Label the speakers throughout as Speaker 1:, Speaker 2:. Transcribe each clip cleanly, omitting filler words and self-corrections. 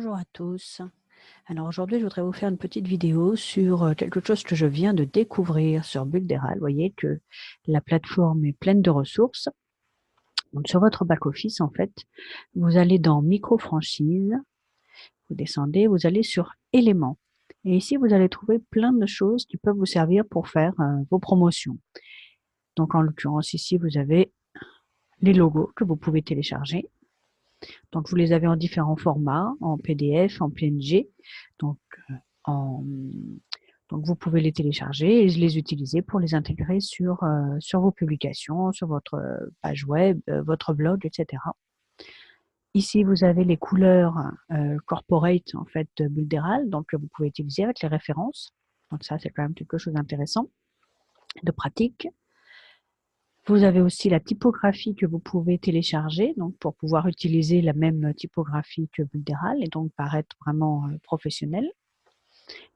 Speaker 1: Bonjour à tous. Alors aujourd'hui, je voudrais vous faire une petite vidéo sur quelque chose que je viens de découvrir sur Builderal. Vous voyez que la plateforme est pleine de ressources. Donc sur votre back-office, en fait, vous allez dans Micro-franchise, vous descendez, vous allez sur Éléments. Et ici, vous allez trouver plein de choses qui peuvent vous servir pour faire vos promotions. Donc en l'occurrence, ici, vous avez les logos que vous pouvez télécharger. Donc, vous les avez en différents formats, en PDF, en PNG. Donc, en, donc vous pouvez les télécharger et les utiliser pour les intégrer sur vos publications, sur votre page web, votre blog, etc. Ici, vous avez les couleurs corporate en fait de Builderal, donc que vous pouvez utiliser avec les références. Donc ça, c'est quand même quelque chose d'intéressant, de pratique. Vous avez aussi la typographie que vous pouvez télécharger donc pour pouvoir utiliser la même typographie que Builderal et donc paraître vraiment professionnel.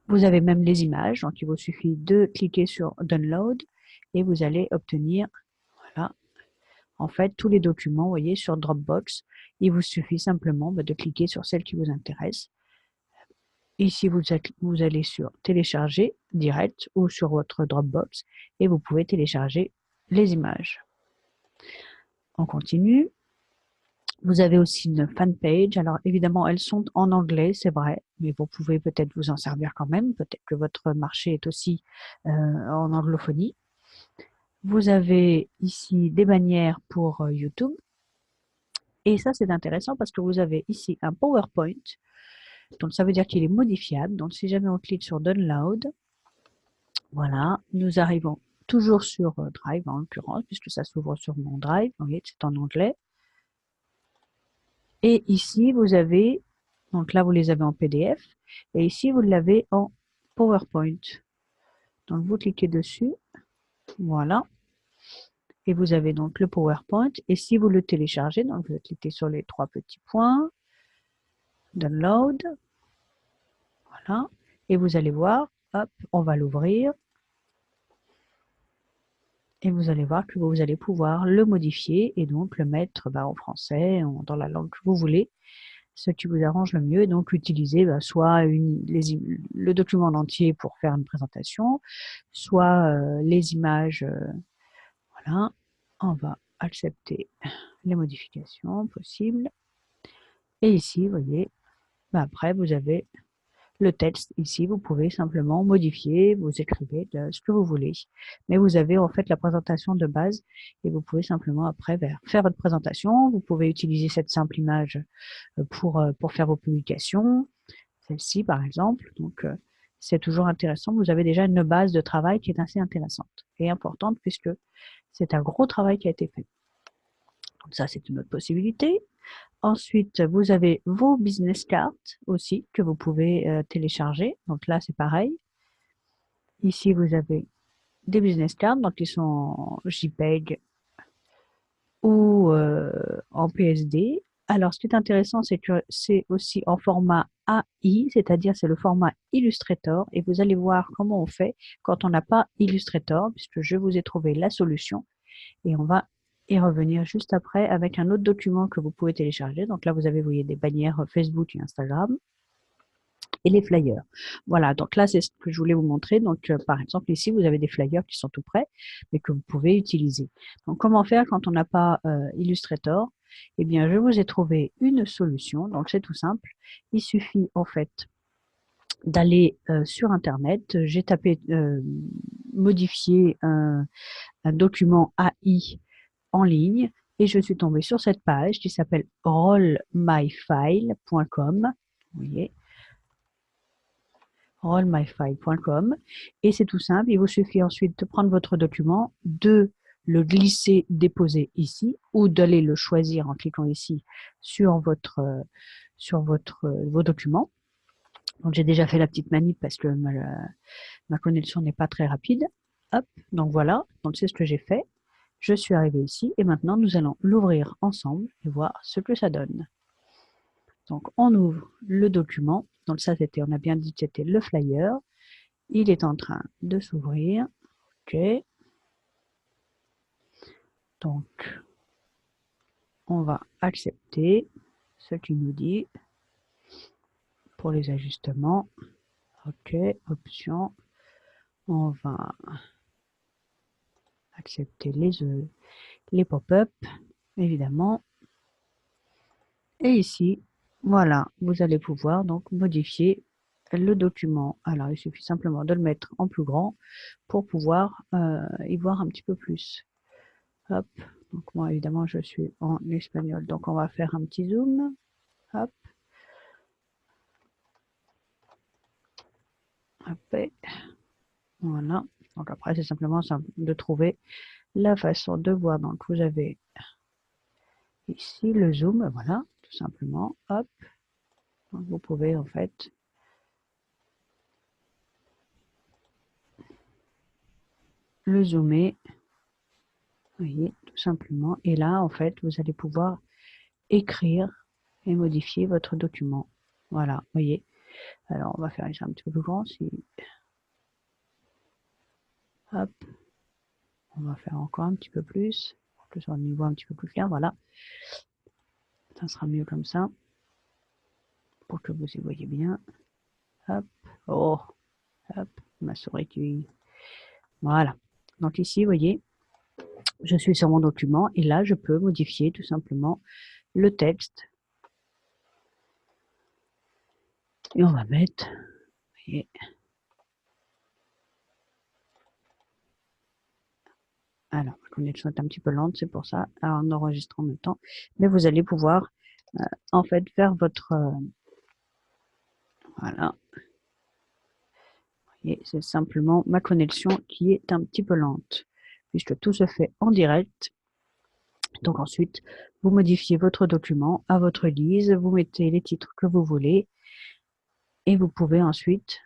Speaker 1: Vous avez même les images, donc il vous suffit de cliquer sur Download et vous allez obtenir voilà, en fait tous les documents, vous voyez, sur Dropbox. Il vous suffit simplement de cliquer sur celle qui vous intéresse. Ici, vous allez sur Télécharger direct ou sur votre Dropbox et vous pouvez télécharger les images. On continue. Vous avez aussi une fanpage. Alors évidemment, elles sont en anglais, c'est vrai, mais vous pouvez peut-être vous en servir quand même. Peut-être que votre marché est aussi en anglophonie. Vous avez ici des bannières pour YouTube. Et ça, c'est intéressant parce que vous avez ici un PowerPoint. Donc ça veut dire qu'il est modifiable. Donc si jamais on clique sur Download, voilà, nous arrivons toujours sur Drive en l'occurrence, puisque ça s'ouvre sur mon Drive. Vous voyez, c'est en anglais. Et ici, vous avez, donc là, vous les avez en PDF, et ici, vous l'avez en PowerPoint. Donc, vous cliquez dessus, voilà, et vous avez donc le PowerPoint, et si vous le téléchargez, donc vous cliquez sur les trois petits points, Download, voilà, et vous allez voir, hop, on va l'ouvrir, et vous allez voir que vous allez pouvoir le modifier, et donc le mettre en français, dans la langue que vous voulez, ce qui vous arrange le mieux, et donc utiliser soit le document en entier pour faire une présentation, soit les images. Voilà, on va accepter les modifications possibles. Et ici, vous voyez, après vous avez le texte. Ici, vous pouvez simplement modifier, vous écrivez ce que vous voulez. Mais vous avez en fait la présentation de base et vous pouvez simplement après faire votre présentation. Vous pouvez utiliser cette simple image pour faire vos publications, celle-ci par exemple. Donc, c'est toujours intéressant. Vous avez déjà une base de travail qui est assez intéressante et importante puisque c'est un gros travail qui a été fait. Donc ça, c'est une autre possibilité. Ensuite, vous avez vos business cards aussi que vous pouvez télécharger. Donc là, c'est pareil. Ici, vous avez des business cards, donc ils sont en JPEG ou en PSD. Alors, ce qui est intéressant, c'est que c'est aussi en format AI, c'est-à-dire c'est le format Illustrator, et vous allez voir comment on fait quand on n'a pas Illustrator, puisque je vous ai trouvé la solution, et on va y revenir juste après avec un autre document que vous pouvez télécharger. Donc là, vous avez, vous voyez, des bannières Facebook et Instagram, et les flyers. Voilà, donc là, c'est ce que je voulais vous montrer. Donc, par exemple, ici, vous avez des flyers qui sont tout prêts, mais que vous pouvez utiliser. Donc, comment faire quand on n'a pas Illustrator? Eh bien, je vous ai trouvé une solution. Donc, c'est tout simple. Il suffit, en fait, d'aller sur Internet. J'ai tapé modifier un document AI en ligne et je suis tombée sur cette page qui s'appelle rollmyfile.com. Vous voyez, rollmyfile.com, et c'est tout simple. Il vous suffit ensuite de prendre votre document, de le glisser, déposer ici, ou d'aller le choisir en cliquant ici sur vos documents. Donc j'ai déjà fait la petite manip parce que ma connexion n'est pas très rapide. Hop, donc voilà, donc c'est ce que j'ai fait. Je suis arrivée ici et maintenant nous allons l'ouvrir ensemble et voir ce que ça donne. Donc on ouvre le document. Donc ça c'était, on a bien dit que c'était le flyer. Il est en train de s'ouvrir. OK. Donc on va accepter ce qu'il nous dit. pour les ajustements. OK, options. On va accepter les pop-up, évidemment. Et ici, voilà, vous allez pouvoir donc modifier le document. Alors, il suffit simplement de le mettre en plus grand pour pouvoir y voir un petit peu plus. Hop, donc moi, évidemment, je suis en espagnol, donc on va faire un petit zoom. Hop. Hop. Voilà. Donc après, c'est simplement de trouver la façon de voir. Donc, vous avez ici le zoom, voilà, tout simplement. Hop. Donc, vous pouvez en fait le zoomer, vous voyez, tout simplement. Et là, en fait, vous allez pouvoir écrire et modifier votre document. Voilà, vous voyez. Alors, on va faire ça un petit peu plus grand. Hop, on va faire encore un petit peu plus, pour que ce soit un niveau un petit peu plus clair. Voilà, ça sera mieux comme ça, pour que vous y voyez bien. Hop, oh, hop, ma souris qui... Voilà. Donc ici, vous voyez, je suis sur mon document et là, je peux modifier tout simplement le texte. Et on va mettre, vous voyez, alors, la connexion est un petit peu lente, c'est pour ça, alors, on enregistre en même temps. Mais vous allez pouvoir, en fait, faire votre... voilà. Et c'est simplement ma connexion qui est un petit peu lente, puisque tout se fait en direct. Donc ensuite, vous modifiez votre document à votre guise, vous mettez les titres que vous voulez, et vous pouvez ensuite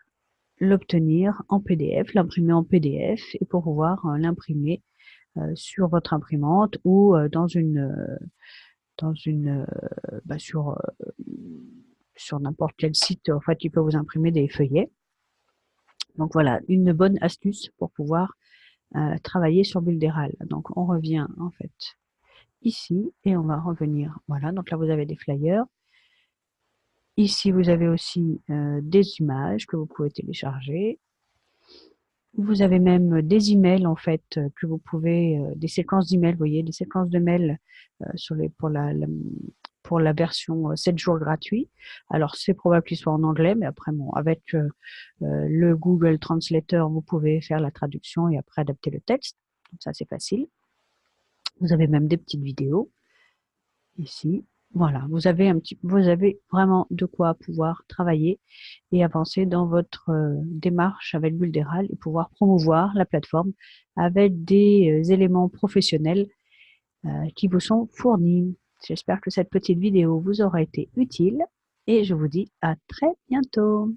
Speaker 1: l'obtenir en PDF, l'imprimer en PDF, et pour pouvoir l'imprimer sur votre imprimante ou bah, sur n'importe quel site. En fait, il peut vous imprimer des feuillets. Donc voilà, une bonne astuce pour pouvoir travailler sur Builderal. Donc on revient en fait ici et on va revenir. Voilà, donc là vous avez des flyers. Ici vous avez aussi des images que vous pouvez télécharger. Vous avez même des emails en fait que vous pouvez, des séquences d'emails, vous voyez, des séquences de mails pour la version 7 jours gratuit. Alors c'est probable qu'il soit en anglais, mais après bon, avec le Google Translator, vous pouvez faire la traduction et après adapter le texte. Donc ça c'est facile. Vous avez même des petites vidéos ici. Voilà, vous avez vraiment de quoi pouvoir travailler et avancer dans votre démarche avec Builderal et pouvoir promouvoir la plateforme avec des éléments professionnels qui vous sont fournis. J'espère que cette petite vidéo vous aura été utile et je vous dis à très bientôt.